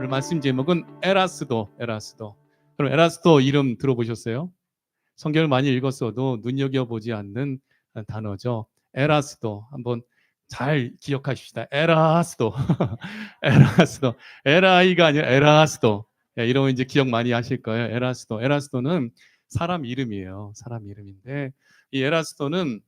오늘 말씀 제목은 에라스도. 그럼 에라스도 이름 들어보셨어요? 성경을 많이 읽었어도 눈여겨보지 않는 단어죠. 에라스도 한번 잘 기억하십시다. 에라스도. 에라스도. 에라이가 아니라 에라스도. 이러면 이제 기억 많이 하실 거예요. 에라스도. 에라스도는 사람 이름이에요. 사람 이름인데 이 에라스도는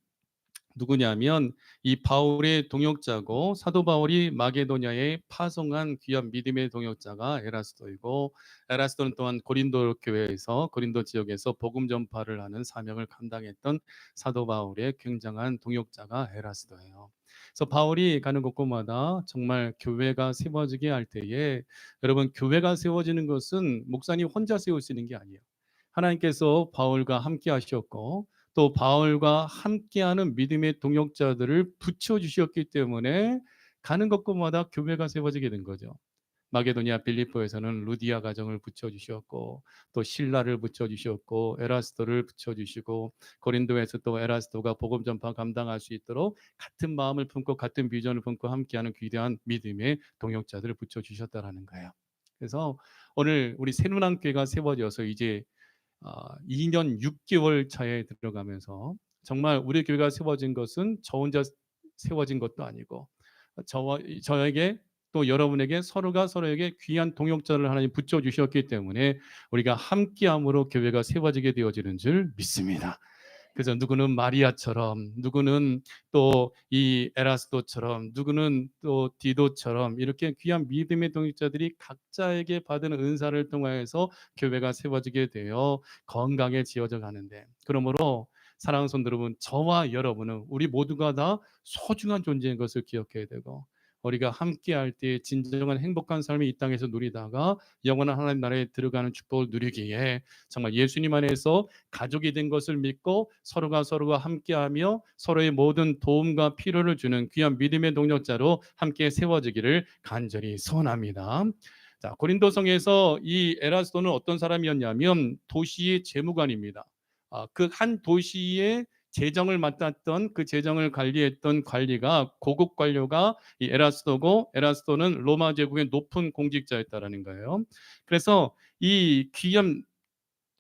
누구냐면 이 바울의 동역자고 사도 바울이 마게도냐에 파송한 귀한 믿음의 동역자가 에라스도이고, 에라스도는 또한 고린도 교회에서 고린도 지역에서 복음 전파를 하는 사명을 감당했던 사도 바울의 굉장한 동역자가 에라스도예요. 그래서 바울이 가는 곳곳마다 정말 교회가 세워지게 할 때에, 여러분, 교회가 세워지는 것은 목사님 혼자 세우시는 게 아니에요. 하나님께서 바울과 함께 하셨고 또 바울과 함께하는 믿음의 동역자들을 붙여주셨기 때문에 가는 곳곳마다 교회가 세워지게 된 거죠. 마게도니아 빌립보에서는 루디아 가정을 붙여주셨고 또 신라를 붙여주셨고 에라스도를 붙여주시고, 고린도에서 또 에라스도가 복음 전파 감당할 수 있도록 같은 마음을 품고 같은 비전을 품고 함께하는 귀대한 믿음의 동역자들을 붙여주셨다라는 거예요. 그래서 오늘 우리 새누난교회가 세워져서 이제 2년 6개월 차에 들어가면서 정말 우리 교회가 세워진 것은 저 혼자 세워진 것도 아니고 저에게 또 여러분에게 서로가 서로에게 귀한 동역자를 하나님 붙여주셨기 때문에 우리가 함께함으로 교회가 세워지게 되어지는 줄 믿습니다. 그래서 누구는 마리아처럼, 누구는 또 이 에라스도처럼, 누구는 또 디도처럼 이렇게 귀한 믿음의 동역자들이 각자에게 받은 은사를 통하여서 교회가 세워지게 되어 건강에 지어져 가는데, 그러므로 사랑하는 성도 여러분, 저와 여러분은 우리 모두가 다 소중한 존재인 것을 기억해야 되고, 우리가 함께할 때 진정한 행복한 삶을 이 땅에서 누리다가 영원한 하나님 나라에 들어가는 축복을 누리기에 정말 예수님 안에서 가족이 된 것을 믿고 서로가 함께하며 서로의 모든 도움과 필요를 주는 귀한 믿음의 동역자로 함께 세워지기를 간절히 소원합니다. 자, 고린도성에서 이 에라스도는 어떤 사람이었냐면 도시의 재무관입니다. 그 한 도시의 재정을 맡았던, 그 재정을 관리했던 관리가 고급 관료가 이 에라스도고, 에라스도는 로마 제국의 높은 공직자였다라는 거예요. 그래서 이 귀한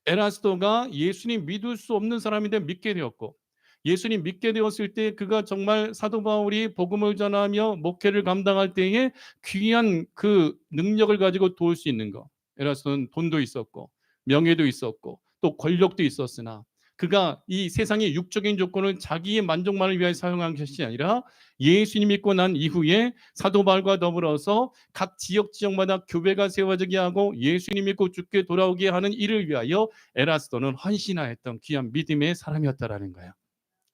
에라스도가 예수님 믿을 수 없는 사람인데 믿게 되었고, 예수님 믿게 되었을 때 그가 정말 사도 바울이 복음을 전하며 목회를 감당할 때에 귀한 그 능력을 가지고 도울 수 있는 것. 에라스도는 돈도 있었고 명예도 있었고 또 권력도 있었으나 그가 이 세상의 육적인 조건을 자기의 만족만을 위해 사용한 것이 아니라 예수님 믿고 난 이후에 사도 바울과 더불어서 각 지역마다 교회가 세워지게 하고 예수님 믿고 죽게 돌아오게 하는 일을 위하여 에라스도는 헌신하였던 귀한 믿음의 사람이었다라는 거예요.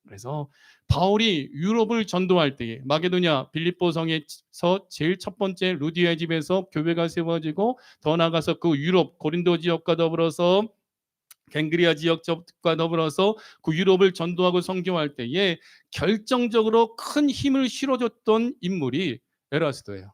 그래서 바울이 유럽을 전도할 때에 마게도냐 빌립보 성에서 제일 첫 번째 루디아의 집에서 교회가 세워지고, 더 나아가서 그 유럽 고린도 지역과 더불어서 갱그리아 지역과 더불어서 그 유럽을 전도하고 선교할 때에 결정적으로 큰 힘을 실어줬던 인물이 에라스도예요.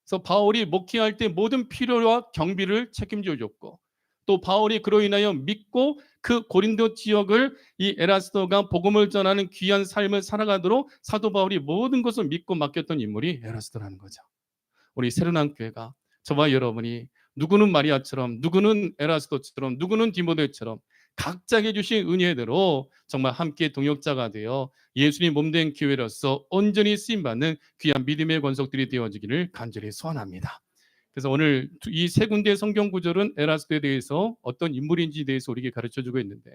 그래서 바울이 목회할 때 모든 필요와 경비를 책임져 줬고, 또 바울이 그로 인하여 믿고 그 고린도 지역을 이 에라스도가 복음을 전하는 귀한 삶을 살아가도록 사도 바울이 모든 것을 믿고 맡겼던 인물이 에라스도라는 거죠. 우리 새로난 교회가, 저와 여러분이 누구는 마리아처럼, 누구는 에라스도처럼, 누구는 디모데처럼 각자에게 주신 은혜대로 정말 함께 동역자가 되어 예수님 몸된 교회로서 온전히 쓰임받는 귀한 믿음의 권속들이 되어지기를 간절히 소원합니다. 그래서 오늘 이 세 군데의 성경 구절은 에라스도에 대해서 어떤 인물인지에 대해서 우리에게 가르쳐주고 있는데,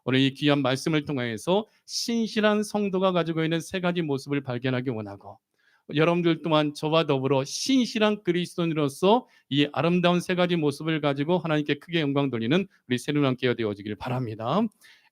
오늘 이 귀한 말씀을 통해서 신실한 성도가 가지고 있는 세 가지 모습을 발견하기 원하고, 여러분들 또한 저와 더불어 신실한 그리스도인으로서 이 아름다운 세 가지 모습을 가지고 하나님께 크게 영광 돌리는 우리 새누난교회가 되어지길 바랍니다.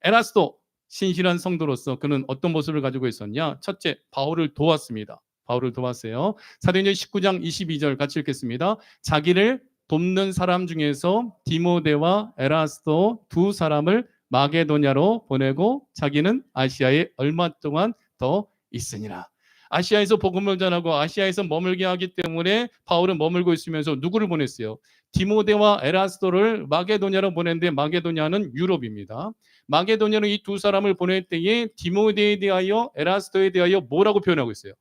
에라스도 신실한 성도로서 그는 어떤 모습을 가지고 있었냐? 첫째, 바울을 도왔습니다. 바울을 도왔어요. 사도행전 19장 22절 같이 읽겠습니다. 자기를 돕는 사람 중에서 디모데와 에라스도 두 사람을 마게도냐로 보내고 자기는 아시아에 얼마 동안 더 있으니라. 아시아에서 복음을 전하고 아시아에서 머물게 하기 때문에 바울은 머물고 있으면서 누구를 보냈어요? 디모데와 에라스도를 마게도냐로 보냈는데, 마게도냐는 유럽입니다. 마게도냐로 이 두 사람을 보낼 때에 디모데에 대하여 에라스도에 대하여 뭐라고 표현하고 있어요?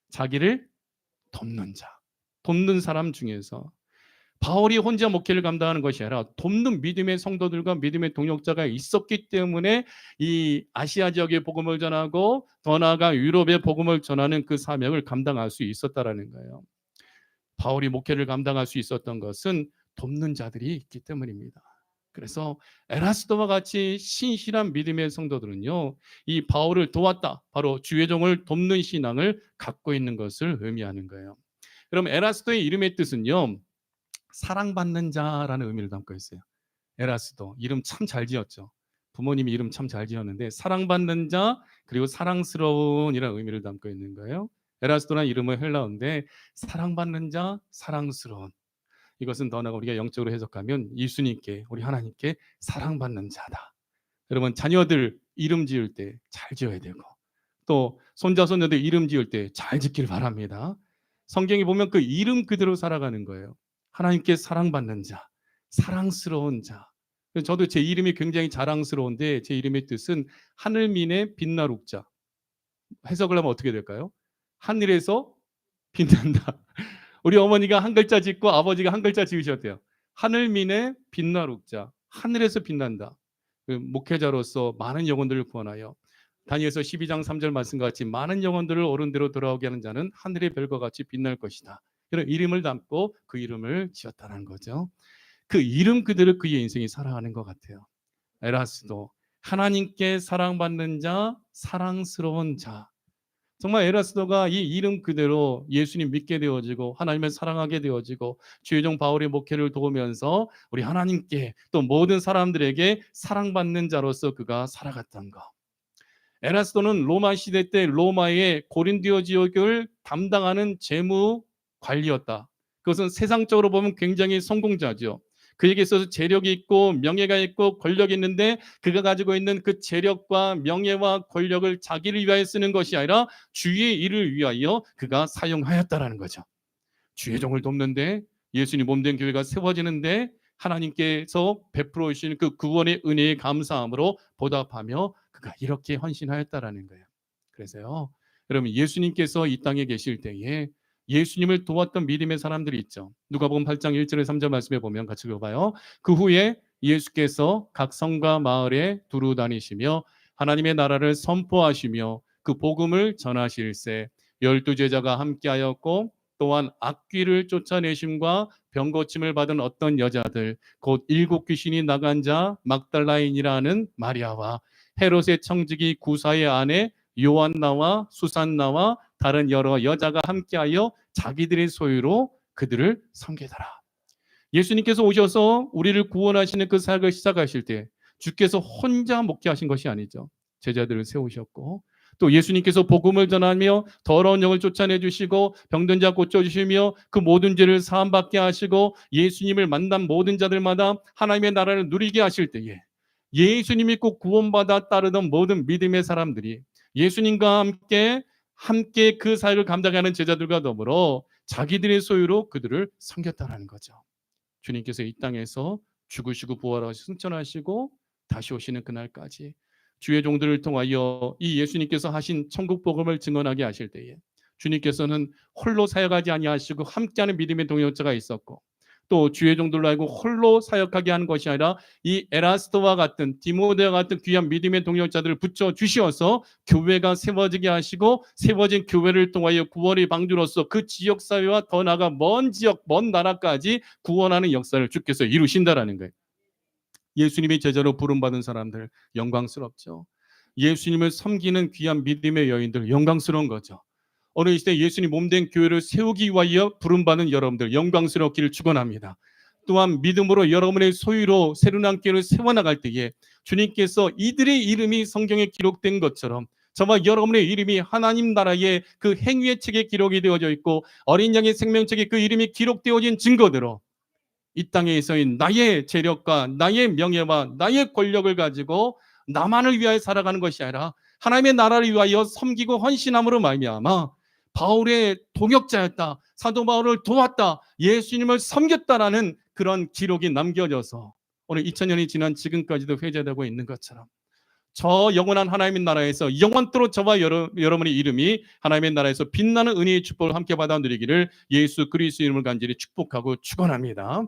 자기를 돕는 자, 돕는 사람 중에서. 바울이 혼자 목회를 감당하는 것이 아니라 돕는 믿음의 성도들과 믿음의 동역자가 있었기 때문에 이 아시아 지역의 복음을 전하고 더 나아가 유럽의 복음을 전하는 그 사명을 감당할 수 있었다라는 거예요. 바울이 목회를 감당할 수 있었던 것은 돕는 자들이 있기 때문입니다. 그래서 에라스도와 같이 신실한 믿음의 성도들은요, 이 바울을 도왔다, 바로 주의 종을 돕는 신앙을 갖고 있는 것을 의미하는 거예요. 그럼 에라스도의 이름의 뜻은요, 사랑받는 자라는 의미를 담고 있어요. 에라스도 이름 참 잘 지었죠. 부모님이 이름 참 잘 지었는데 사랑받는 자 그리고 사랑스러운이라는 의미를 담고 있는 거예요. 에라스도라는 이름은 헬라어인데 사랑받는 자, 사랑스러운. 이것은 더 나아가 우리가 영적으로 해석하면 예수님께, 우리 하나님께 사랑받는 자다. 여러분 자녀들 이름 지을 때 잘 지어야 되고 또 손자 손녀들 이름 지을 때 잘 짓길 바랍니다. 성경에 보면 그 이름 그대로 살아가는 거예요. 하나님께 사랑받는 자, 사랑스러운 자. 저도 제 이름이 굉장히 자랑스러운데 제 이름의 뜻은 하늘민의 빛나룩 자. 해석을 하면 어떻게 될까요? 하늘에서 빛난다. 우리 어머니가 한 글자 짓고 아버지가 한 글자 지으셨대요. 하늘민의 빛나룩 자. 하늘에서 빛난다. 그 목회자로서 많은 영혼들을 구원하여 다니엘서 12장 3절 말씀과 같이 많은 영혼들을 옳은 대로 돌아오게 하는 자는 하늘의 별과 같이 빛날 것이다. 이런 이름을 담고 그 이름을 지었다는 거죠. 그 이름 그대로 그의 인생이 살아가는 것 같아요. 에라스도 하나님께 사랑받는 자, 사랑스러운 자. 정말 에라스도가 이 이름 그대로 예수님 믿게 되어지고 하나님을 사랑하게 되어지고 주의 종 바울의 목회를 도우면서 우리 하나님께 또 모든 사람들에게 사랑받는 자로서 그가 살아갔던 것. 에라스도는 로마 시대 때 로마의 고린디오 지역을 담당하는 재무 관리였다. 그것은 세상적으로 보면 굉장히 성공자죠. 그에게 있어서 재력이 있고 명예가 있고 권력이 있는데 그가 가지고 있는 그 재력과 명예와 권력을 자기를 위하여 쓰는 것이 아니라 주의 일을 위하여 그가 사용하였다라는 거죠. 주의 종을 돕는데 예수님 몸된 교회가 세워지는데 하나님께서 베풀어 주신 그 구원의 은혜에 감사함으로 보답하며 그가 이렇게 헌신하였다라는 거예요. 그래서요, 여러분 예수님께서 이 땅에 계실 때에 예수님을 도왔던 믿음의 사람들이 있죠. 누가복음 8장 1절에 3절 말씀에 보면 같이 읽어봐요. 그 후에 예수께서 각 성과 마을에 두루 다니시며 하나님의 나라를 선포하시며 그 복음을 전하실세 12 제자가 함께하였고 또한 악귀를 쫓아내심과 병 고침을 받은 어떤 여자들 곧 7 귀신이 나간 자 막달라인이라는 마리아와 헤롯의 청지기 구사의 아내 요한나와 수산나와 다른 여러 여자가 함께하여 자기들의 소유로 그들을 섬기더라. 예수님께서 오셔서 우리를 구원하시는 그 사역을 시작하실 때 주께서 혼자 목회하신 것이 아니죠. 제자들을 세우셨고 또 예수님께서 복음을 전하며 더러운 영을 쫓아내 주시고 병든 자 고쳐 주시며 그 모든 죄를 사함받게 하시고 예수님을 만난 모든 자들마다 하나님의 나라를 누리게 하실 때에 예수님 믿고 구원받아 따르던 모든 믿음의 사람들이 예수님과 함께 그 사역을 감당하는 제자들과 더불어 자기들의 소유로 그들을 섬겼다라는 거죠. 주님께서 이 땅에서 죽으시고 부활하시고 승천하시고 다시 오시는 그날까지 주의 종들을 통하여 이 예수님께서 하신 천국 복음을 증언하게 하실 때에 주님께서는 홀로 사역하지 아니하시고 함께하는 믿음의 동역자가 있었고 또 주의 종들로 알고 홀로 사역하게 하는 것이 아니라 이 에라스도와 같은 디모데와 같은 귀한 믿음의 동역자들을 붙여 주시어서 교회가 세워지게 하시고 세워진 교회를 통하여 구원의 방주로서 그 지역 사회와 더 나아가 먼 지역 먼 나라까지 구원하는 역사를 주께서 이루신다라는 거예요. 예수님의 제자로 부름받은 사람들 영광스럽죠. 예수님을 섬기는 귀한 믿음의 여인들 영광스러운 거죠. 어느 이 시대 예수님 몸된 교회를 세우기 위하여 부름받는 여러분들 영광스럽기를 축원합니다. 또한 믿음으로 여러분의 소유로 새로운 교회를 세워나갈 때에 주님께서 이들의 이름이 성경에 기록된 것처럼 저와 여러분의 이름이 하나님 나라의 그 행위의 책에 기록이 되어져 있고 어린 양의 생명책에 그 이름이 기록되어진 증거대로 이 땅에서의 나의 재력과 나의 명예와 나의 권력을 가지고 나만을 위하여 살아가는 것이 아니라 하나님의 나라를 위하여 섬기고 헌신함으로 말미암아 바울의 동역자였다. 사도 바울을 도왔다. 예수님을 섬겼다라는 그런 기록이 남겨져서 오늘 2000년이 지난 지금까지도 회자되고 있는 것처럼 저 영원한 하나님의 나라에서 영원토록 저와 여러분의 이름이 하나님의 나라에서 빛나는 은혜의 축복을 함께 받아 누리기를 예수 그리스도 이름을 간절히 축복하고 축원합니다.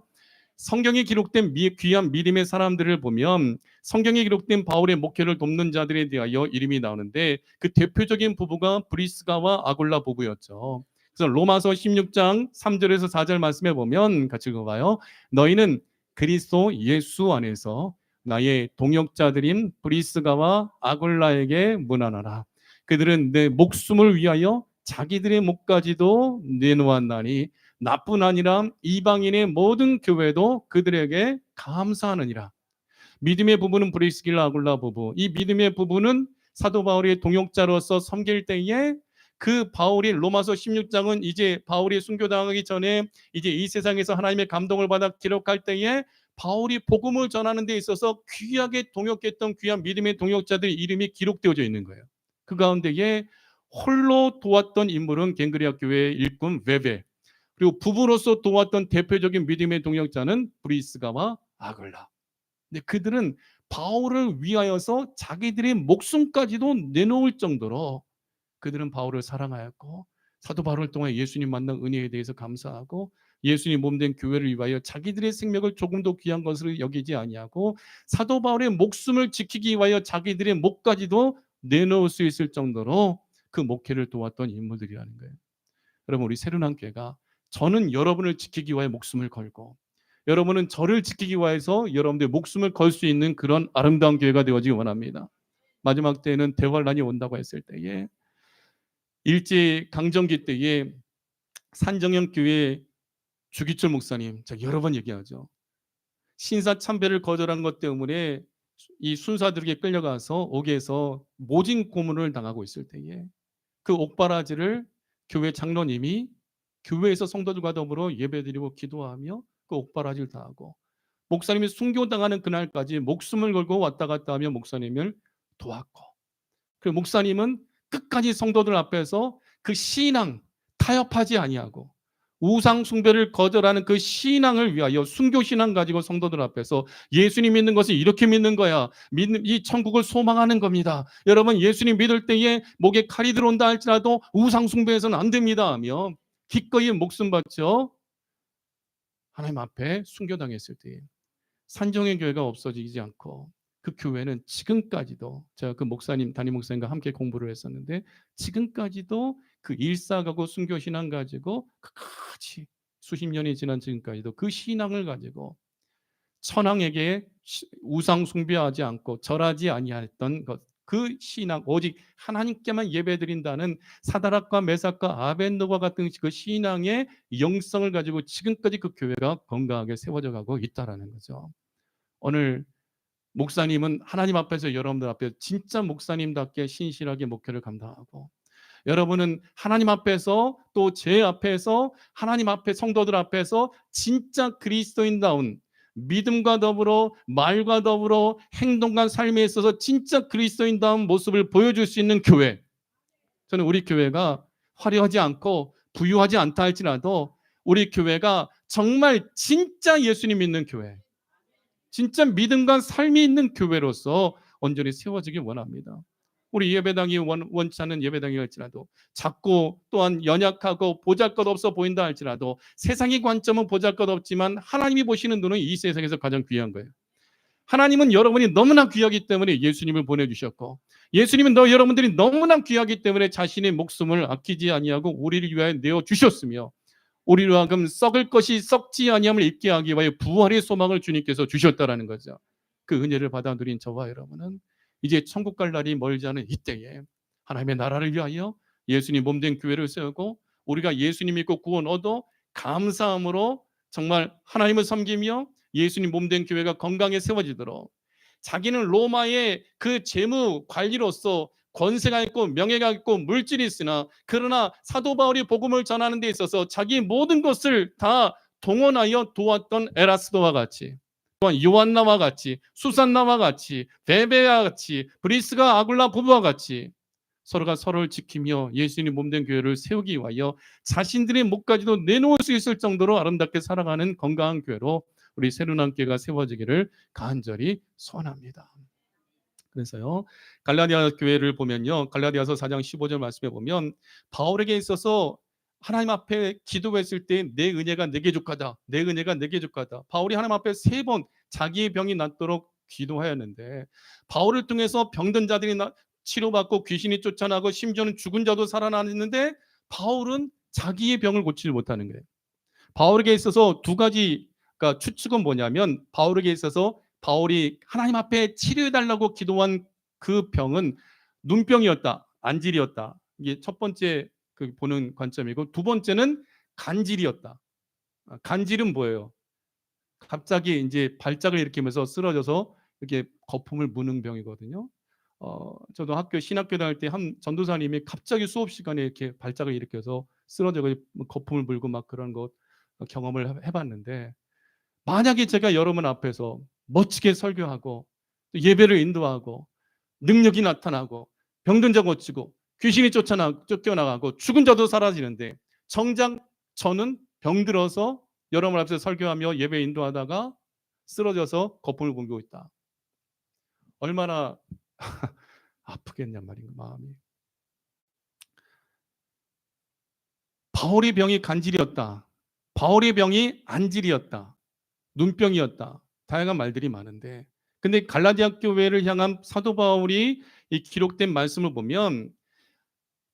성경에 기록된 귀한 믿음의 사람들을 보면 성경에 기록된 바울의 목회를 돕는 자들에 대하여 이름이 나오는데 그 대표적인 부부가 브리스가와 아굴라 부부였죠. 그래서 로마서 16장 3절에서 4절 말씀에 보면 같이 읽어봐요. 너희는 그리스도 예수 안에서 나의 동역자들인 브리스가와 아굴라에게 문안하라. 그들은 내 목숨을 위하여 자기들의 목까지도 내놓았나니 나뿐 아니라 이방인의 모든 교회도 그들에게 감사하느니라. 믿음의 부부는 브리스길라 아굴라 부부. 이 믿음의 부부는 사도 바울의 동역자로서 섬길 때에 그 바울이 로마서 16장은 이제 바울이 순교당하기 전에 이제 이 세상에서 하나님의 감동을 받아 기록할 때에 바울이 복음을 전하는 데 있어서 귀하게 동역했던 귀한 믿음의 동역자들 이름이 기록되어져 있는 거예요. 그 가운데에 홀로 도왔던 인물은 갱그리아 교회의 일꾼 웨베, 그리고 부부로서 도왔던 대표적인 믿음의 동역자는 브리스가와 아글라. 근데 그들은 바울을 위하여서 자기들의 목숨까지도 내놓을 정도로 그들은 바울을 사랑하였고 사도 바울을 통해 예수님 만난 은혜에 대해서 감사하고 예수님 몸된 교회를 위하여 자기들의 생명을 조금도 귀한 것으로 여기지 아니하고 사도 바울의 목숨을 지키기 위하여 자기들의 목까지도 내놓을 수 있을 정도로 그 목회를 도왔던 인물들이라는 거예요. 여러분, 우리 새로운교회가 저는 여러분을 지키기 위해 목숨을 걸고 여러분은 저를 지키기 위해서 여러분들의 목숨을 걸 수 있는 그런 아름다운 교회가 되어지기 원합니다. 마지막 때에는 대환란이 온다고 했을 때에 일제 강점기 때에 산정형 교회 주기철 목사님, 제가 여러 번 얘기하죠. 신사 참배를 거절한 것 때문에 이 순사들에게 끌려가서 옥에서 모진 고문을 당하고 있을 때에 그 옥바라지를 교회 장로님이 교회에서 성도들과 더불어 예배드리고 기도하며 그 옥바라지를 당하고 목사님이 순교당하는 그날까지 목숨을 걸고 왔다 갔다 하며 목사님을 도왔고, 그리고 목사님은 끝까지 성도들 앞에서 그 신앙 타협하지 아니하고 우상 숭배를 거절하는 그 신앙을 위하여 순교 신앙 가지고 성도들 앞에서 예수님 믿는 것은 이렇게 믿는 거야. 이 천국을 소망하는 겁니다. 여러분, 예수님 믿을 때에 목에 칼이 들어온다 할지라도 우상 숭배해서는 안 됩니다 하며 기꺼이 목숨 바쳐 하나님 앞에 순교당했을 때 산정의 교회가 없어지지 않고 그 교회는 지금까지도, 제가 그 목사님, 담임 목사님과 함께 공부를 했었는데 지금까지도 그 일사가고 순교 신앙 가지고 끝까지 수십 년이 지난 지금까지도 그 신앙을 가지고 천황에게 우상 숭배하지 않고 절하지 아니했던 것, 그 신앙, 오직 하나님께만 예배드린다는 사다락과 메삭과 아벤노바 같은 그 신앙의 영성을 가지고 지금까지 그 교회가 건강하게 세워져 가고 있다라는 거죠. 오늘 목사님은 하나님 앞에서 여러분들 앞에 진짜 목사님답게 신실하게 목회를 감당하고, 여러분은 하나님 앞에서 또 제 앞에서 하나님 앞에 성도들 앞에서 진짜 그리스도인다운 믿음과 더불어 말과 더불어 행동과 삶에 있어서 진짜 그리스도인다운 모습을 보여줄 수 있는 교회, 저는 우리 교회가 화려하지 않고 부유하지 않다 할지라도 우리 교회가 정말 진짜 예수님 믿는 교회, 진짜 믿음과 삶이 있는 교회로서 온전히 세워지길 원합니다. 우리 예배당이 원치 않는 예배당이 할지라도, 작고 또한 연약하고 보잘것없어 보인다 할지라도, 세상의 관점은 보잘것없지만 하나님이 보시는 눈은 이 세상에서 가장 귀한 거예요. 하나님은 여러분이 너무나 귀하기 때문에 예수님을 보내주셨고, 예수님은 여러분들이 너무나 귀하기 때문에 자신의 목숨을 아끼지 아니하고 우리를 위하여 내어주셨으며, 우리로 하여금 썩을 것이 썩지 아니함을 입게 하기 위하여 부활의 소망을 주님께서 주셨다라는 거죠. 그 은혜를 받아 누린 저와 여러분은 이제 천국 갈 날이 멀지 않은 이때에 하나님의 나라를 위하여 예수님 몸된 교회를 세우고 우리가 예수님 믿고 구원 얻어 감사함으로 정말 하나님을 섬기며 예수님 몸된 교회가 건강에 세워지도록, 자기는 로마의 그 재무 관리로서 권세가 있고 명예가 있고 물질이 있으나 그러나 사도 바울이 복음을 전하는 데 있어서 자기 모든 것을 다 동원하여 도왔던 에라스도와 같이, 또한 요한나와 같이, 수산나와 같이, 베베와 같이, 브리스가 아굴라 부부와 같이 서로가 서로를 지키며 예수님 몸된 교회를 세우기 위하여 자신들의 목까지도 내놓을 수 있을 정도로 아름답게 살아가는 건강한 교회로 우리 새로운 교회가 세워지기를 간절히 소원합니다. 그래서요, 갈라디아 교회를 보면요, 갈라디아서 4장 15절 말씀에 보면 바울에게 있어서 하나님 앞에 기도했을 때 내 은혜가 내게 족하다, 내 은혜가 내게 족하다. 바울이 하나님 앞에 3번 자기의 병이 낫도록 기도하였는데, 바울을 통해서 병든 자들이 치료받고 귀신이 쫓아나고 심지어는 죽은 자도 살아나는데 바울은 자기의 병을 고치지 못하는 거예요. 바울에게 있어서 두 가지, 그러니까 추측은 뭐냐면, 바울에게 있어서 바울이 하나님 앞에 치료해달라고 기도한 그 병은 눈병이었다, 안질이었다. 이게 첫 번째 그 보는 관점이고, 두 번째는 간질이었다. 간질은 뭐예요? 갑자기 이제 발작을 일으키면서 쓰러져서 이렇게 거품을 무는 병이거든요. 저도 신학교 다닐 때 한 전도사님이 갑자기 수업 시간에 이렇게 발작을 일으켜서 쓰러져서 거품을 물고 막 그런 것 경험을 해봤는데, 만약에 제가 여러분 앞에서 멋지게 설교하고 예배를 인도하고 능력이 나타나고 병든 자 고치고 귀신이 쫓겨나가고 죽은 자도 사라지는데, 정작 저는 병들어서 여러분 앞에서 설교하며 예배 인도하다가 쓰러져서 거품을 옮기고 있다. 얼마나 아프겠냔 말인가, 마음이. 바울의 병이 간질이었다, 바울의 병이 안질이었다, 눈병이었다, 다양한 말들이 많은데, 근데 갈라디아 교회를 향한 사도 바울이 이 기록된 말씀을 보면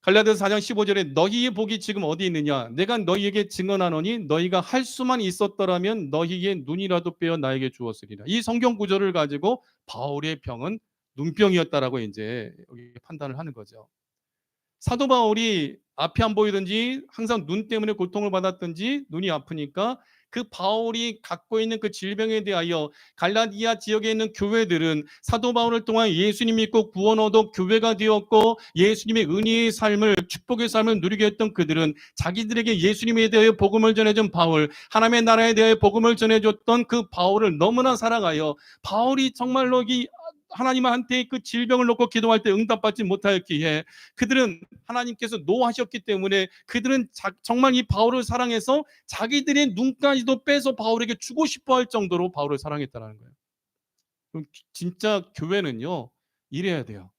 갈라디아서 4장 15절에 너희의 복이 지금 어디 있느냐, 내가 너희에게 증언하노니 너희가 할 수만 있었더라면 너희의 눈이라도 빼어 나에게 주었으리라. 이 성경 구절을 가지고 바울의 병은 눈병이었다라고 이제 여기 판단을 하는 거죠. 사도 바울이 앞이 안 보이든지 항상 눈 때문에 고통을 받았든지 눈이 아프니까 그 바울이 갖고 있는 그 질병에 대하여 갈라디아 지역에 있는 교회들은 사도 바울을 통한 예수님 믿고 구원 얻어 교회가 되었고 예수님의 은혜의 삶을, 축복의 삶을 누리게 했던 그들은 자기들에게 예수님에 대하여 복음을 전해준 바울, 하나님의 나라에 대하여 복음을 전해줬던 그 바울을 너무나 사랑하여, 바울이 정말로 이 하나님한테 그 질병을 놓고 기도할 때 응답받지 못하였기에 그들은 하나님께서 노하셨기 때문에 그들은 정말 이 바울을 사랑해서 자기들의 눈까지도 빼서 바울에게 주고 싶어 할 정도로 바울을 사랑했다는 거예요. 그럼 진짜 교회는요, 이래야 돼요.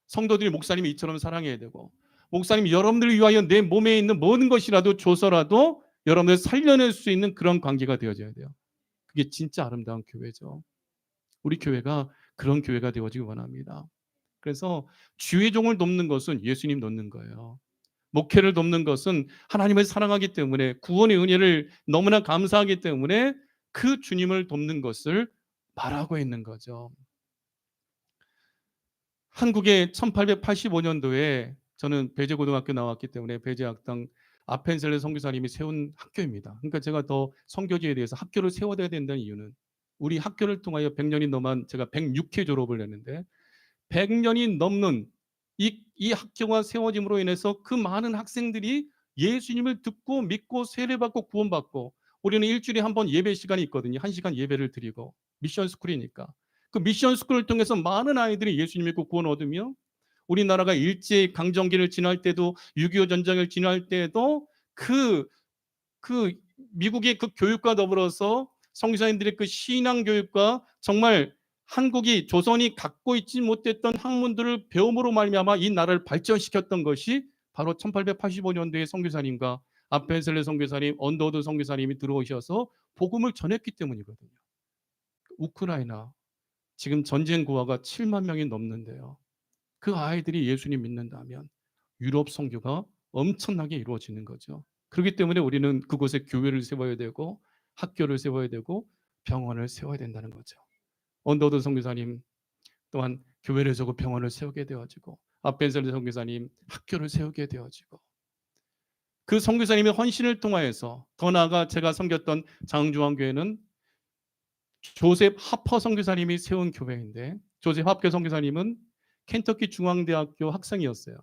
성도들이 목사님이 이처럼 사랑해야 되고, 목사님이 여러분들을 위하여 내 몸에 있는 모든 것이라도 줘서라도 여러분들 살려낼 수 있는 그런 관계가 되어져야 돼요. 그게 진짜 아름다운 교회죠. 우리 교회가 그런 교회가 되어지기 원합니다. 그래서 주의 종을 돕는 것은 예수님 돕는 거예요. 목회를 돕는 것은 하나님을 사랑하기 때문에, 구원의 은혜를 너무나 감사하기 때문에 그 주님을 돕는 것을 말하고 있는 거죠. 한국의 1885년도에 저는 배제고등학교 나왔기 때문에 배제학당 아펜셀레 선교사님이 세운 학교입니다. 그러니까 제가 더 선교지에 대해서 학교를 세워야 된다는 이유는, 우리 학교를 통하여 100년이 넘은, 제가 106회 졸업을 했는데 100년이 넘는 이 학교가 세워짐으로 인해서 그 많은 학생들이 예수님을 듣고 믿고 세례받고 구원받고, 우리는 일주일에 한 번 예배 시간이 있거든요. 1시간 예배를 드리고, 미션 스쿨이니까 그 미션 스쿨을 통해서 많은 아이들이 예수님 믿고 구원 얻으며, 우리나라가 일제 강점기를 지날 때도 6.25 전쟁을 지날 때도 그 미국의 그 교육과 더불어서 선교사님들의 그 신앙 교육과, 정말 한국이, 조선이 갖고 있지 못했던 학문들을 배움으로 말미암아 이 나라를 발전시켰던 것이 바로 1885년도에 선교사님과 아펜셀레 선교사님, 언더우드 선교사님이 들어오셔서 복음을 전했기 때문이거든요. 우크라이나 지금 전쟁 고아가 7만 명이 넘는데요. 그 아이들이 예수님 믿는다면 유럽 선교가 엄청나게 이루어지는 거죠. 그렇기 때문에 우리는 그곳에 교회를 세워야 되고 학교를 세워야 되고 병원을 세워야 된다는 거죠. 언더우드 선교사님 또한 교회를 세우고 병원을 세우게 되어지고, 아펜셀레 선교사님 학교를 세우게 되어지고, 그 선교사님의 헌신을 통하여서, 더 나아가 제가 섬겼던 장중앙교회는 조셉 하퍼 선교사님이 세운 교회인데, 조셉 하퍼 선교사님은 켄터키 중앙대학교 학생이었어요.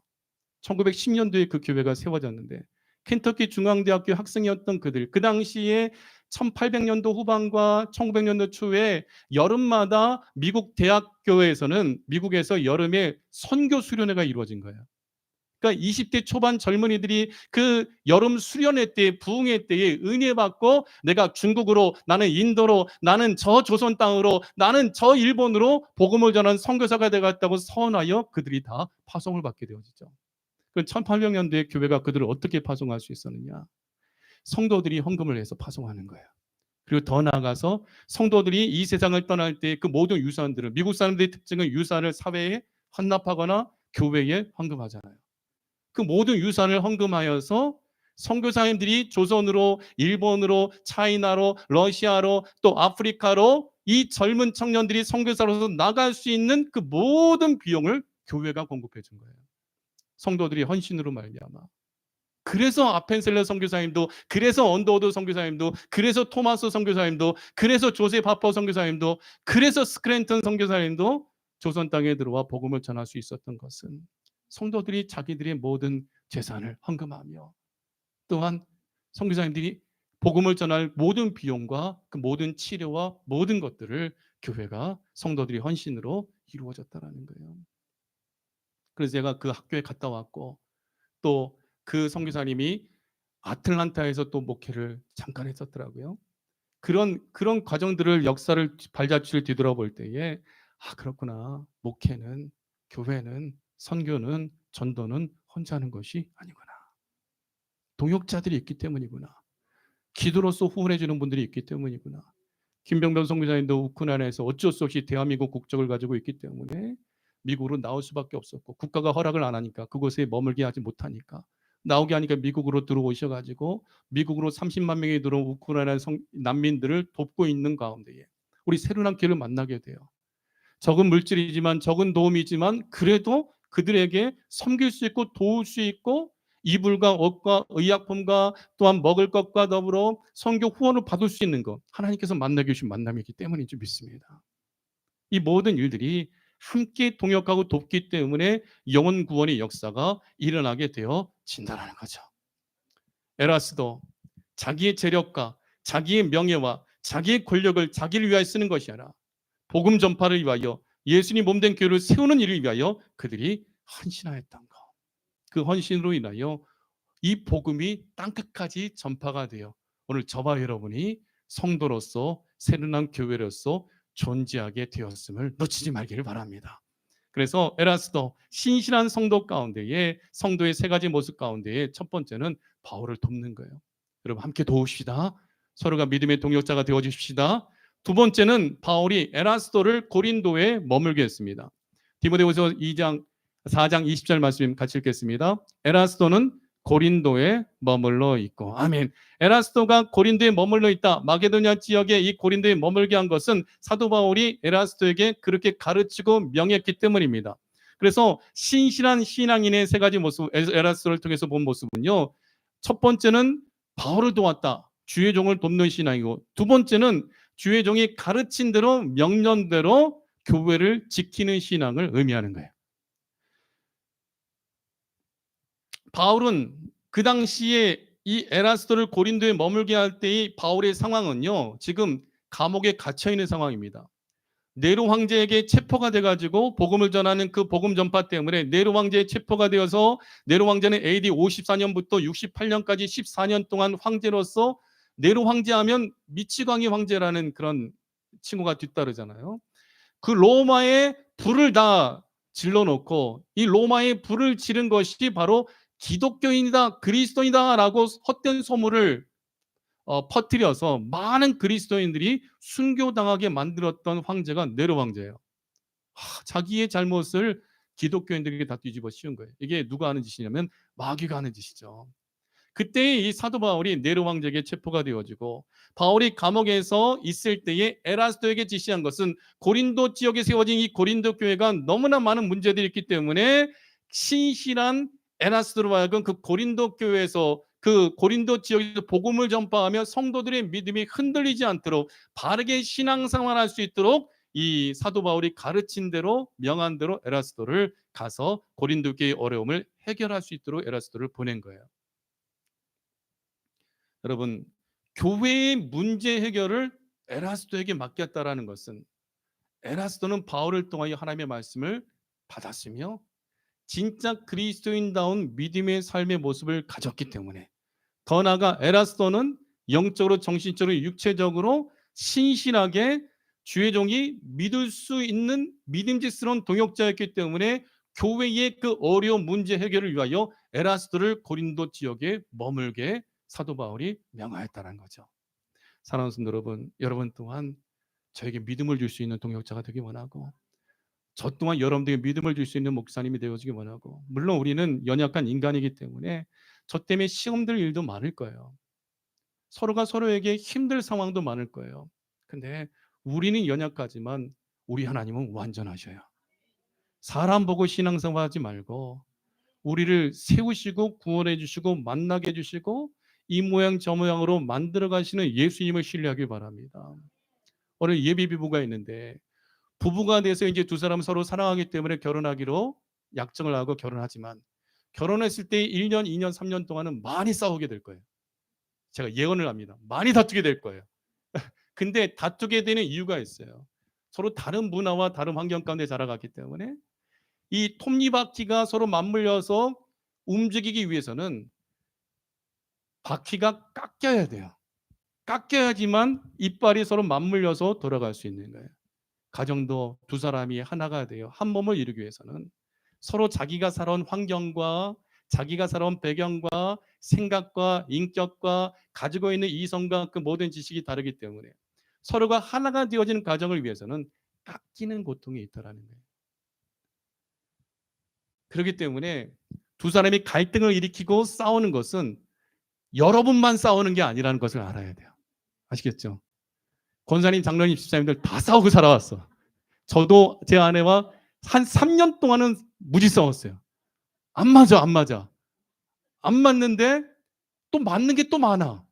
1910년도에 그 교회가 세워졌는데, 켄터키 중앙대학교 학생이었던 그들, 그 당시에 1800년도 후반과 1900년도 초에 여름마다 미국 대학교에서는, 미국에서 여름에 선교 수련회가 이루어진 거예요. 그러니까 20대 초반 젊은이들이 그 여름 수련회 때, 부흥회 때에 은혜 받고 내가 중국으로, 나는 인도로, 나는 저 조선 땅으로, 나는 저 일본으로 복음을 전하는 선교사가 되겠다고 선하여 그들이 다 파송을 받게 되어지죠. 그 1800년대에 교회가 그들을 어떻게 파송할 수 있었느냐? 성도들이 헌금을 해서 파송하는 거예요. 그리고 더 나아가서 성도들이 이 세상을 떠날 때 그 모든 유산들을, 미국 사람들의 특징은 유산을 사회에 헌납하거나 교회에 헌금하잖아요. 그 모든 유산을 헌금하여서 선교사님들이 조선으로, 일본으로, 차이나로, 러시아로, 또 아프리카로 이 젊은 청년들이 선교사로서 나갈 수 있는 그 모든 비용을 교회가 공급해 준 거예요. 성도들이 헌신으로 말미암아. 그래서 아펜셀러 선교사님도, 그래서 언더우드 선교사님도, 그래서 토마스 선교사님도, 그래서 조셉 하퍼 선교사님도, 그래서 스크랜턴 선교사님도 조선 땅에 들어와 복음을 전할 수 있었던 것은 성도들이 자기들의 모든 재산을 헌금하며, 또한 선교사님들이 복음을 전할 모든 비용과 그 모든 치료와 모든 것들을 교회가 성도들이 헌신으로 이루어졌다라는 거예요. 그래서 제가 그 학교에 갔다 왔고, 또 그 선교사님이 아틀란타에서 또 목회를 잠깐 했었더라고요. 그런 과정들을, 역사를, 발자취를 뒤돌아볼 때에 그렇구나. 목회는, 교회는, 선교는, 전도는 혼자 하는 것이 아니구나. 동역자들이 있기 때문이구나. 기도로서 후원해 주는 분들이 있기 때문이구나. 김병변 선교사님도 우크라이나에서 어쩔 수 없이 대한민국 국적을 가지고 있기 때문에 미국으로 나올 수밖에 없었고, 국가가 허락을 안 하니까, 그곳에 머물게 하지 못하니까 나오게 하니까 미국으로 들어오셔가지고 미국으로 30만 명이 들어온 우크라이나 난민들을 돕고 있는 가운데에 우리 새로운 교회를 만나게 돼요. 적은 물질이지만, 적은 도움이지만 그래도 그들에게 섬길 수 있고 도울 수 있고, 이불과 옷과 의약품과 또한 먹을 것과 더불어 선교 후원을 받을 수 있는 것, 하나님께서 만나게 주신 만남이기 때문인 줄 믿습니다. 이 모든 일들이 함께 동역하고 돕기 때문에 영혼 구원의 역사가 일어나게 되어진다는 거죠. 에라스도 자기의 재력과 자기의 명예와 자기의 권력을 자기를 위하여 쓰는 것이 아니라 복음 전파를 위하여, 예수님 몸된 교회를 세우는 일을 위하여 그들이 헌신하였던 것. 그 헌신으로 인하여 이 복음이 땅끝까지 전파가 되어 오늘 저와 여러분이 성도로서, 새로운 교회로서 존재하게 되었음을 놓치지 말기를 바랍니다. 그래서 에라스도 신실한 성도 가운데에, 성도의 세 가지 모습 가운데에 첫 번째는 바울을 돕는 거예요. 여러분 함께 도웁시다. 서로가 믿음의 동역자가 되어 주십시다. 두 번째는 바울이 에라스도를 고린도에 머물게 했습니다. 디모데후서 4장 20절 말씀 같이 읽겠습니다. 에라스도는 고린도에 머물러 있고. 아멘. 에라스도가 고린도에 머물러 있다. 마게도냐 지역에 이 고린도에 머물게 한 것은 사도 바울이 에라스도에게 그렇게 가르치고 명했기 때문입니다. 그래서 신실한 신앙인의 세 가지 모습, 에라스도를 통해서 본 모습은요, 첫 번째는 바울을 도왔다. 주의 종을 돕는 신앙이고, 두 번째는 주의 종이 가르친 대로, 명령대로 교회를 지키는 신앙을 의미하는 거예요. 바울은 그 당시에 이 에라스도를 고린도에 머물게 할 때의 바울의 상황은요, 지금 감옥에 갇혀 있는 상황입니다. 네로 황제에게 체포가 돼가지고 복음을 전하는 그 복음 전파 때문에 네로 황제에 체포가 되어서, 네로 황제는 AD 54년부터 68년까지 14년 동안 황제로서, 네로 황제하면 미치광이 황제라는 그런 칭호가 뒤따르잖아요. 그 로마의 불을 다 질러놓고, 이 로마의 불을 지른 것이 바로 기독교인이다, 그리스도인이다라고 헛된 소문을 퍼뜨려서 많은 그리스도인들이 순교당하게 만들었던 황제가 네로 황제예요. 자기의 잘못을 기독교인들에게 다 뒤집어 씌운 거예요. 이게 누가 하는 짓이냐면 마귀가 하는 짓이죠. 그때 이 사도 바울이 네로 황제에게 체포가 되어지고, 바울이 감옥에서 있을 때에 에라스도에게 지시한 것은, 고린도 지역에 세워진 이 고린도 교회가 너무나 많은 문제들이 있기 때문에 신실한 에라스도로 하여금 그 고린도 교회에서, 그 고린도 지역에서 복음을 전파하며 성도들의 믿음이 흔들리지 않도록 바르게 신앙생활할 수 있도록 이 사도 바울이 가르친 대로, 명한 대로 에라스도를 가서 고린도 교회의 어려움을 해결할 수 있도록 에라스도를 보낸 거예요. 여러분, 교회의 문제 해결을 에라스도에게 맡겼다라는 것은, 에라스도는 바울을 통하여 하나님의 말씀을 받았으며 진짜 그리스도인다운 믿음의 삶의 모습을 가졌기 때문에, 더 나아가 에라스도는 영적으로, 정신적으로, 육체적으로 신실하게 주의 종이 믿을 수 있는 믿음직스러운 동역자였기 때문에 교회의 그 어려운 문제 해결을 위하여 에라스도를 고린도 지역에 머물게 사도 바울이 명하였다는 거죠. 사랑하는 성도 여러분, 여러분 또한 저에게 믿음을 줄 수 있는 동역자가 되기 원하고, 저 또한 여러분들에게 믿음을 줄 수 있는 목사님이 되어주기 원하고, 물론 우리는 연약한 인간이기 때문에 저 때문에 시험될 일도 많을 거예요. 서로가 서로에게 힘들 상황도 많을 거예요. 근데 우리는 연약하지만 우리 하나님은 완전하셔요. 사람 보고 신앙생활하지 말고 우리를 세우시고 구원해 주시고 만나게 해 주시고 이 모양 저 모양으로 만들어 가시는 예수님을 신뢰하길 바랍니다. 오늘 예비 부부가 있는데, 부부가 돼서 이제 두 사람 서로 사랑하기 때문에 결혼하기로 약정을 하고 결혼하지만, 결혼했을 때 1년, 2년, 3년 동안은 많이 싸우게 될 거예요. 제가 예언을 합니다. 많이 다투게 될 거예요. 근데 다투게 되는 이유가 있어요. 서로 다른 문화와 다른 환경 가운데 자라갔기 때문에 이 톱니바퀴가 서로 맞물려서 움직이기 위해서는 바퀴가 깎여야 돼요. 깎여야지만 이빨이 서로 맞물려서 돌아갈 수 있는 거예요. 가정도 두 사람이 하나가 돼요. 한 몸을 이루기 위해서는 서로 자기가 살아온 환경과 자기가 살아온 배경과 생각과 인격과 가지고 있는 이성과 그 모든 지식이 다르기 때문에 서로가 하나가 되어지는 과정을 위해서는 깎이는 고통이 있다라는 거예요. 그렇기 때문에 두 사람이 갈등을 일으키고 싸우는 것은 여러분만 싸우는 게 아니라는 것을 알아야 돼요. 아시겠죠? 권사님, 장로님, 집사님들 다 싸우고 살아왔어. 저도 제 아내와 한 3년 동안은 무지 싸웠어요. 안 맞아, 안 맞아. 안 맞는데 또 맞는 게 또 많아.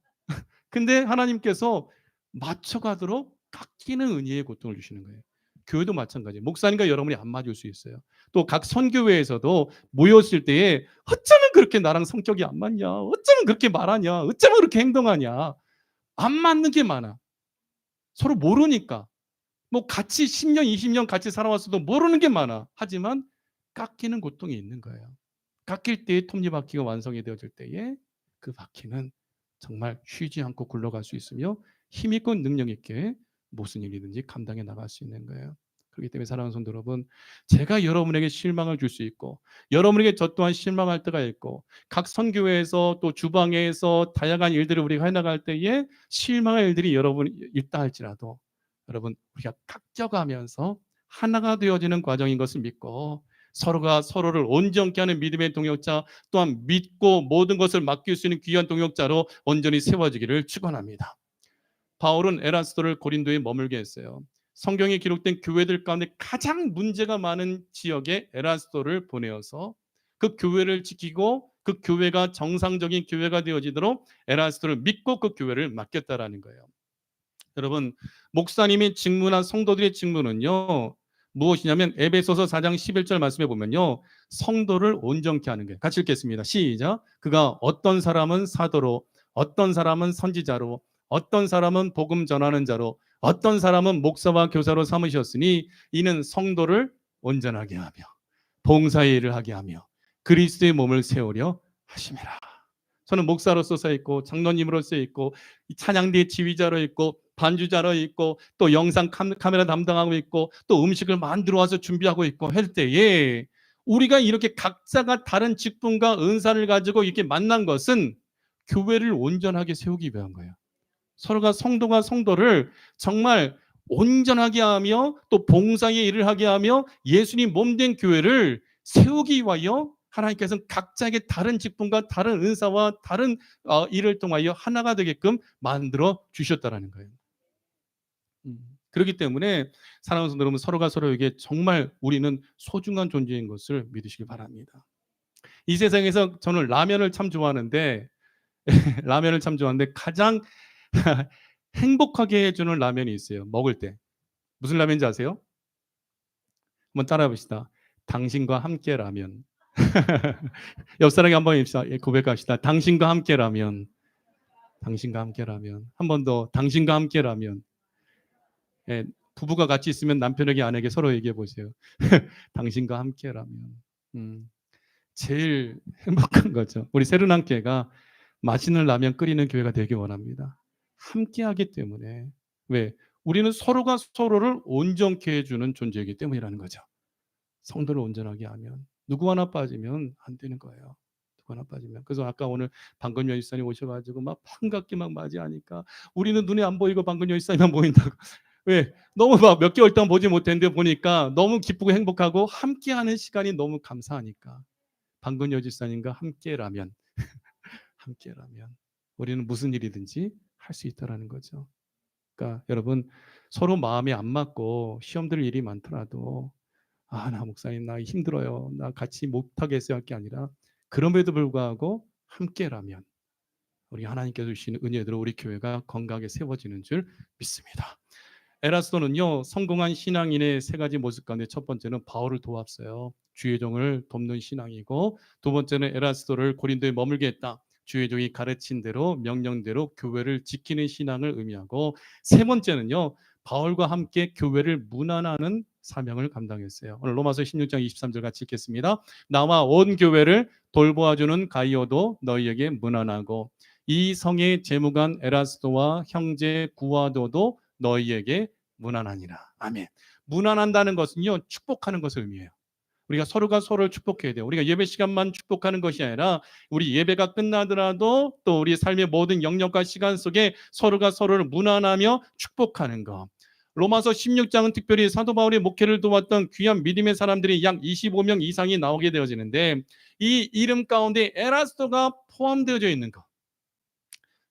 근데 하나님께서 맞춰가도록 깎이는 은혜의 고통을 주시는 거예요. 교회도 마찬가지예요. 목사님과 여러분이 안 맞을 수 있어요. 또 각 선교회에서도 모였을 때에 어쩌면 그렇게 나랑 성격이 안 맞냐, 어쩌면 그렇게 말하냐, 어쩌면 그렇게 행동하냐, 안 맞는 게 많아. 서로 모르니까. 뭐 같이 10년, 20년 같이 살아왔어도 모르는 게 많아. 하지만 깎이는 고통이 있는 거예요. 깎일 때에 톱니바퀴가 완성이 되어질 때에 그 바퀴는 정말 쉬지 않고 굴러갈 수 있으며 힘있고 능력 있게 무슨 일이든지 감당해 나갈 수 있는 거예요. 그렇기 때문에 사랑하는 성도 여러분, 제가 여러분에게 실망을 줄 수 있고 여러분에게 저 또한 실망할 때가 있고 각 선교회에서 또 주방에서 다양한 일들을 우리가 해나갈 때에 실망할 일들이 여러분 있다 할지라도 여러분 우리가 깎여가면서 하나가 되어지는 과정인 것을 믿고 서로가 서로를 온전케 하는 믿음의 동역자, 또한 믿고 모든 것을 맡길 수 있는 귀한 동역자로 온전히 세워지기를 축원합니다. 바울은 에라스도를 고린도에 머물게 했어요. 성경에 기록된 교회들 가운데 가장 문제가 많은 지역에 에라스도를 보내어서 그 교회를 지키고 그 교회가 정상적인 교회가 되어지도록 에라스도를 믿고 그 교회를 맡겼다라는 거예요. 여러분, 목사님의 직무나 성도들의 직무는요, 무엇이냐면 에베소서 4장 11절 말씀해 보면요, 성도를 온전케 하는 거예요. 같이 읽겠습니다. 시작. 그가 어떤 사람은 사도로, 어떤 사람은 선지자로, 어떤 사람은 복음 전하는 자로, 어떤 사람은 목사와 교사로 삼으셨으니 이는 성도를 온전하게 하며 봉사의 일을 하게 하며 그리스도의 몸을 세우려 하심이라. 저는 목사로서 서 있고 장로님으로서 있고 찬양대 지휘자로 있고 반주자로 있고 또 영상 카메라 담당하고 있고 또 음식을 만들어 와서 준비하고 있고 할 때에 우리가 이렇게 각자가 다른 직분과 은사를 가지고 이렇게 만난 것은 교회를 온전하게 세우기 위한 거예요. 서로가 성도가 성도를 정말 온전하게 하며 또 봉사의 일을 하게 하며 예수님 몸된 교회를 세우기 위하여 하나님께서는 각자에게 다른 직분과 다른 은사와 다른 일을 통하여 하나가 되게끔 만들어 주셨다라는 거예요. 그렇기 때문에 사랑하는 성도 여러분, 서로가 서로에게 정말 우리는 소중한 존재인 것을 믿으시기 바랍니다. 이 세상에서 저는 라면을 참 좋아하는데 라면을 참 좋아하는데 가장 행복하게 해주는 라면이 있어요. 먹을 때. 무슨 라면인지 아세요? 한번 따라해 봅시다. 당신과 함께 라면. 옆 사람에게 한번 고백합시다. 당신과 함께라면. 당신과 함께라면. 한 번 더. 당신과 함께라면. 예, 부부가 같이 있으면 남편에게 아내에게 서로 얘기해 보세요. 당신과 함께라면. 제일 행복한 거죠. 우리 세르난교회가 맛있는 라면 끓이는 교회가 되길 원합니다. 함께하기 때문에. 왜? 우리는 서로가 서로를 온전케 해주는 존재이기 때문이라는 거죠. 성도를 온전하게 하면 누구 하나 빠지면 안 되는 거예요. 누구 하나 빠지면. 그래서 아까 오늘 방건여 일사님 오셔가지고 막 반갑게 막 맞이하니까 우리는 눈에 안 보이고 방건여 일사님만 보인다고. 왜? 너무 막 몇 개월 동안 보지 못했는데 보니까 너무 기쁘고 행복하고 함께하는 시간이 너무 감사하니까 방건여 집사님과 함께라면 함께라면 우리는 무슨 일이든지 할 수 있다라는 거죠. 그러니까 여러분 서로 마음이 안 맞고 시험 들 일이 많더라도 나 목사님 나 힘들어요. 나 같이 못하겠어요 할 게 아니라 그럼에도 불구하고 함께라면 우리 하나님께서 주시는 은혜대로 우리 교회가 건강하게 세워지는 줄 믿습니다. 에라스도는요 성공한 신앙인의 세 가지 모습 가운데 첫 번째는 바울을 도왔어요. 주의 종을 돕는 신앙이고 두 번째는 에라스도를 고린도에 머물게 했다. 주의 종이 가르친 대로 명령대로 교회를 지키는 신앙을 의미하고 세 번째는요 바울과 함께 교회를 문안하는 사명을 감당했어요. 오늘 로마서 16장 23절 같이 읽겠습니다. 나와 온 교회를 돌보아주는 가이오도 너희에게 문안하고 이 성의 재무관 에라스도와 형제 구아도도 너희에게 문안하니라. 아멘. 문안한다는 것은요 축복하는 것을 의미해요. 우리가 서로가 서로를 축복해야 돼요. 우리가 예배 시간만 축복하는 것이 아니라 우리 예배가 끝나더라도 또 우리 삶의 모든 영역과 시간 속에 서로가 서로를 문안하며 축복하는 것. 로마서 16장은 특별히 사도 바울의 목회를 도왔던 귀한 믿음의 사람들이 약 25명 이상이 나오게 되어지는데 이 이름 가운데 에라스도가 포함되어져 있는 것.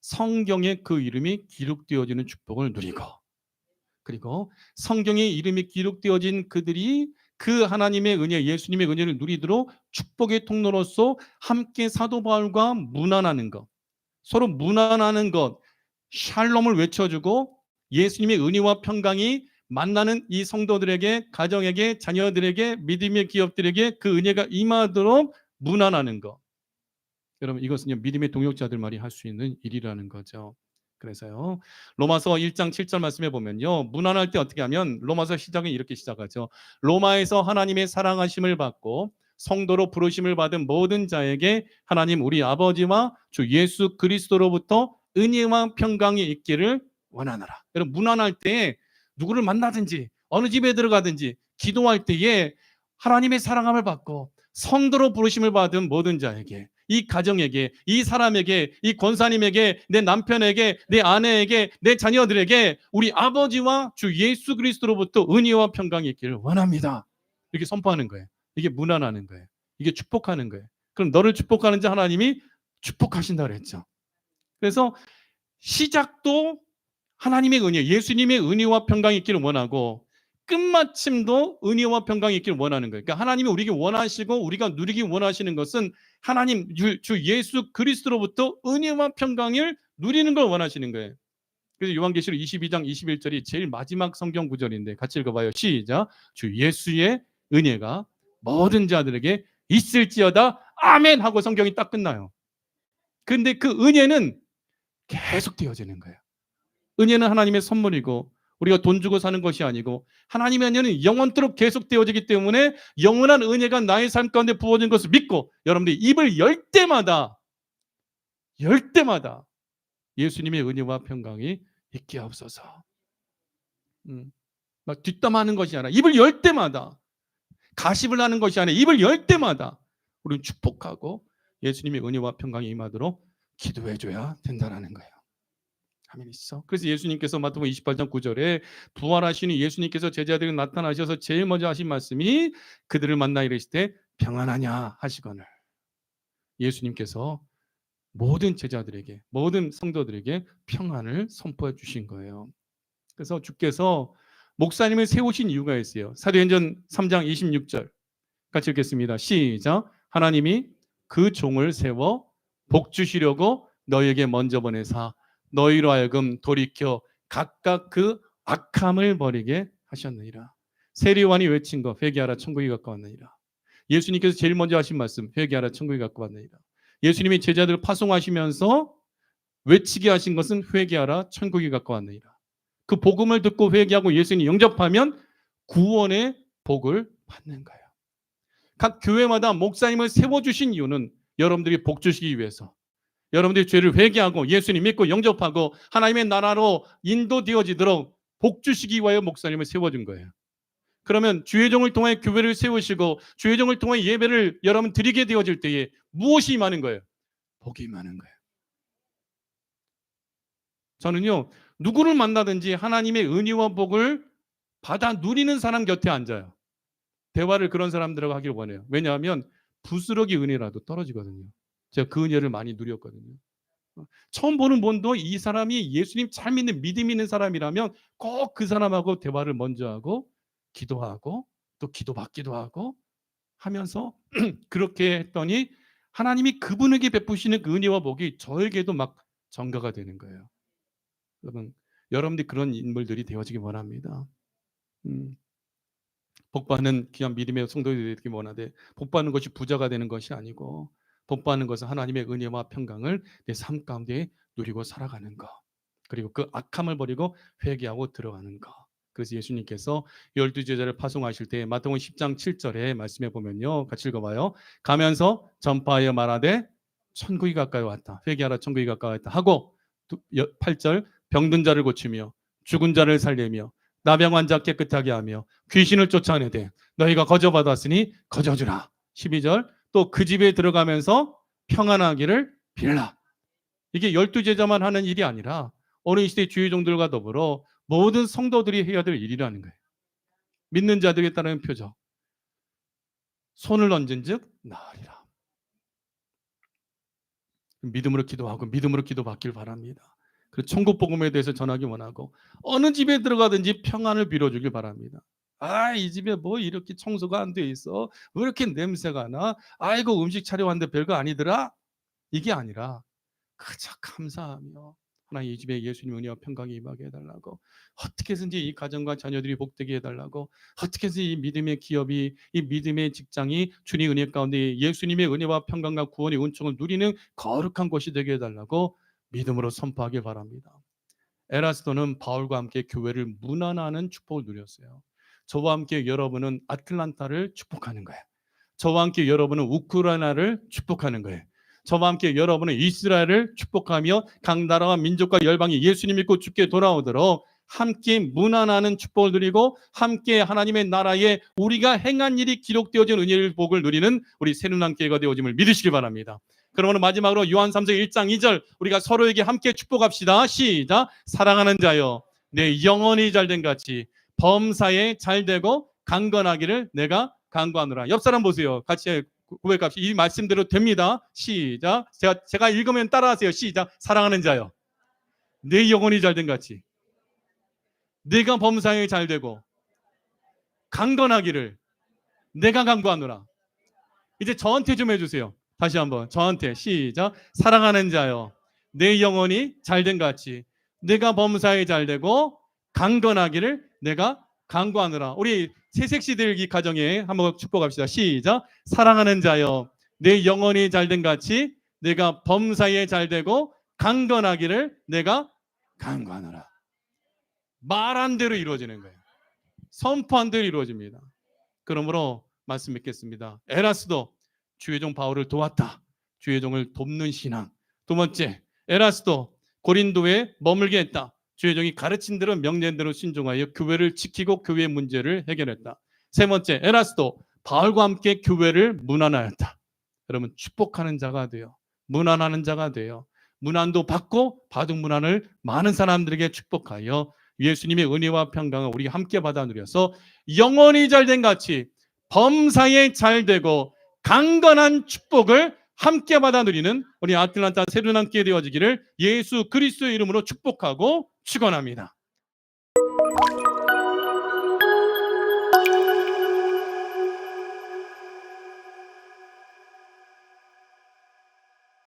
성경에 그 이름이 기록되어지는 축복을 누리고 그리고 성경에 이름이 기록되어진 그들이 그 하나님의 은혜, 예수님의 은혜를 누리도록 축복의 통로로서 함께 사도 바울과 문안하는 것, 서로 문안하는 것, 샬롬을 외쳐주고 예수님의 은혜와 평강이 만나는 이 성도들에게, 가정에게, 자녀들에게, 믿음의 기업들에게 그 은혜가 임하도록 문안하는 것. 여러분 이것은 믿음의 동역자들만이 할 수 있는 일이라는 거죠. 그래서요 로마서 1장 7절 말씀해 보면요 문안할 때 어떻게 하면 로마서 시작은 이렇게 시작하죠. 로마에서 하나님의 사랑하심을 받고 성도로 부르심을 받은 모든 자에게 하나님 우리 아버지와 주 예수 그리스도로부터 은혜와 평강이 있기를 원하노라. 여러분 문안할 때 누구를 만나든지 어느 집에 들어가든지 기도할 때에 하나님의 사랑함을 받고 성도로 부르심을 받은 모든 자에게 이 가정에게, 이 사람에게, 이 권사님에게, 내 남편에게, 내 아내에게, 내 자녀들에게 우리 아버지와 주 예수 그리스도로부터 은혜와 평강이 있기를 원합니다. 이렇게 선포하는 거예요. 이게 문안하는 거예요. 이게 축복하는 거예요. 그럼 너를 축복하는 자 하나님이 축복하신다 그랬죠. 그래서 시작도 하나님의 은혜, 예수님의 은혜와 평강이 있기를 원하고 끝마침도 은혜와 평강이 있기를 원하는 거예요. 그러니까 하나님이 우리에게 원하시고 우리가 누리기 원하시는 것은 하나님 주 예수 그리스도로부터 은혜와 평강을 누리는 걸 원하시는 거예요. 그래서 요한계시록 22장 21절이 제일 마지막 성경 구절인데 같이 읽어봐요. 시작. 주 예수의 은혜가 모든 자들에게 있을지어다. 아멘 하고 성경이 딱 끝나요. 근데 그 은혜는 계속 되어지는 거예요. 은혜는 하나님의 선물이고 우리가 돈 주고 사는 것이 아니고 하나님의 은혜는 영원토록 계속되어지기 때문에 영원한 은혜가 나의 삶 가운데 부어진 것을 믿고 여러분들이 입을 열 때마다 예수님의 은혜와 평강이 있게 하옵소서. 막 뒷담하는 것이 아니라 입을 열 때마다 가십을 하는 것이 아니라 입을 열 때마다 우리는 축복하고 예수님의 은혜와 평강이 임하도록 기도해줘야 된다는 거예요. 아멘 있어. 그래서 예수님께서 마태복음 28장 9절에 부활하시는 예수님께서 제자들에게 나타나셔서 제일 먼저 하신 말씀이 그들을 만나 이르시되 평안하냐 하시거늘. 예수님께서 모든 제자들에게 모든 성도들에게 평안을 선포해 주신 거예요. 그래서 주께서 목사님을 세우신 이유가 있어요. 사도행전 3장 26절 같이 읽겠습니다. 시작. 하나님이 그 종을 세워 복 주시려고 너희에게 먼저 보내사 너희로 하여금 돌이켜 각각 그 악함을 버리게 하셨느니라. 세리요한이 외친 거 회개하라 천국이 가까웠느니라. 예수님께서 제일 먼저 하신 말씀 회개하라 천국이 가까웠느니라. 예수님이 제자들을 파송하시면서 외치게 하신 것은 회개하라 천국이 가까웠느니라. 그 복음을 듣고 회개하고 예수님 영접하면 구원의 복을 받는 거예요. 각 교회마다 목사님을 세워주신 이유는 여러분들이 복 주시기 위해서, 여러분들이 죄를 회개하고 예수님 믿고 영접하고 하나님의 나라로 인도되어지도록 복 주시기 위하여 목사님을 세워준 거예요. 그러면 주의 종을 통해 교회를 세우시고 주의 종을 통해 예배를 여러분 드리게 되어질 때에 무엇이 많은 거예요? 복이 많은 거예요. 저는요, 누구를 만나든지 하나님의 은혜와 복을 받아 누리는 사람 곁에 앉아요. 대화를 그런 사람들하고 하길 원해요. 왜냐하면 부스러기 은혜라도 떨어지거든요. 제가 그 은혜를 많이 누렸거든요. 처음 보는 분도 이 사람이 예수님 잘 믿는 믿음 있는 사람이라면 꼭 그 사람하고 대화를 먼저 하고 기도하고 또 기도받기도 하고 하면서 그렇게 했더니 하나님이 그분에게 베푸시는 그 은혜와 복이 저에게도 막 전가가 되는 거예요. 여러분들이 그런 인물들이 되어지기 원합니다. 복받는 귀한 믿음의 성도들이 되기 원하되, 복받는 것이 부자가 되는 것이 아니고 복받는 것은 하나님의 은혜와 평강을 내 삶 가운데 누리고 살아가는 것, 그리고 그 악함을 버리고 회개하고 들어가는 것. 그래서 예수님께서 12제자를 파송하실 때 마태복음 10장 7절에 말씀해 보면요, 같이 읽어봐요. 가면서 전파하여 말하되 천국이 가까이 왔다, 회개하라 천국이 가까이 왔다 하고, 8절 병든 자를 고치며 죽은 자를 살리며 나병 환자 깨끗하게 하며 귀신을 쫓아내되 너희가 거저받았으니 거저주라. 12절 또 그 집에 들어가면서 평안하기를 빌라. 이게 12제자만 하는 일이 아니라 어느 이 시대 주의 종들과 더불어 모든 성도들이 해야 될 일이라는 거예요. 믿는 자들에 따른 표적. 손을 얹은 즉 나으리라. 믿음으로 기도하고 믿음으로 기도받길 바랍니다. 그리고 천국 복음에 대해서 전하기 원하고 어느 집에 들어가든지 평안을 빌어주길 바랍니다. 이 집에 뭐 이렇게 청소가 안 돼 있어? 왜 이렇게 냄새가 나? 아이고 음식 차려왔는데 별거 아니더라? 이게 아니라 그저 감사하며 하나님 이 집에 예수님 은혜와 평강이 임하게 해달라고, 어떻게 해서든지 이 가정과 자녀들이 복되게 해달라고, 어떻게 해서든지 이 믿음의 기업이, 이 믿음의 직장이 주님 은혜 가운데 예수님의 은혜와 평강과 구원의 은총을 누리는 거룩한 곳이 되게 해달라고 믿음으로 선포하길 바랍니다. 에라스도는 바울과 함께 교회를 문안하는 축복을 누렸어요. 저와 함께 여러분은 아틀란타를 축복하는 거예요. 저와 함께 여러분은 우크라이나를 축복하는 거예요. 저와 함께 여러분은 이스라엘을 축복하며 각 나라와 민족과 열방이 예수님 믿고 주께 돌아오도록 함께 문안하는 축복을 누리고 함께 하나님의 나라에 우리가 행한 일이 기록되어진 은혜의 복을 누리는 우리 새누난교회가 되어짐을 믿으시기 바랍니다. 그러면 마지막으로 요한 3서 1장 2절 우리가 서로에게 함께 축복합시다. 시작. 사랑하는 자여 내 영혼이 잘된 같이 범사에 잘되고 강건하기를 내가 간구하노라. 옆 사람 보세요. 같이 고백합시다. 이 말씀대로 됩니다. 시작. 제가 읽으면 따라하세요. 시작. 사랑하는 자여 내 영혼이 잘된 같이 내가 범사에 잘되고 강건하기를 내가 간구하노라. 이제 저한테 좀 해주세요. 다시 한번 저한테 시작. 사랑하는 자여 내 영혼이 잘된 같이 내가 범사에 잘되고 강건하기를 내가 간구하노라. 우리 새색시들 이 가정에 한번 축복합시다. 시작. 사랑하는 자여 내 영혼이 잘된 같이 내가 범사에 잘되고 강건하기를 내가 간구하노라. 말한 대로 이루어지는 거예요. 선포한 대로 이루어집니다. 그러므로 말씀 믿겠습니다. 에라스도 주의 종 바울을 도왔다. 주의 종을 돕는 신앙. 두 번째, 에라스도 고린도에 머물게 했다. 주의 종이 가르친 대로 명령대로 순종하여 교회를 지키고 교회의 문제를 해결했다. 세 번째, 에라스도 바울과 함께 교회를 문안하였다. 여러분 축복하는 자가 돼요. 문안하는 자가 돼요. 문안도 받고 받은 문안을 많은 사람들에게 축복하여 예수님의 은혜와 평강을 우리 함께 받아 누려서 영원히 잘된 같이 범사에 잘되고 강건한 축복을 함께 받아 누리는 우리 아틀란타 새누난교회 되어지기를 예수 그리스도의 이름으로 축복하고 축원합니다.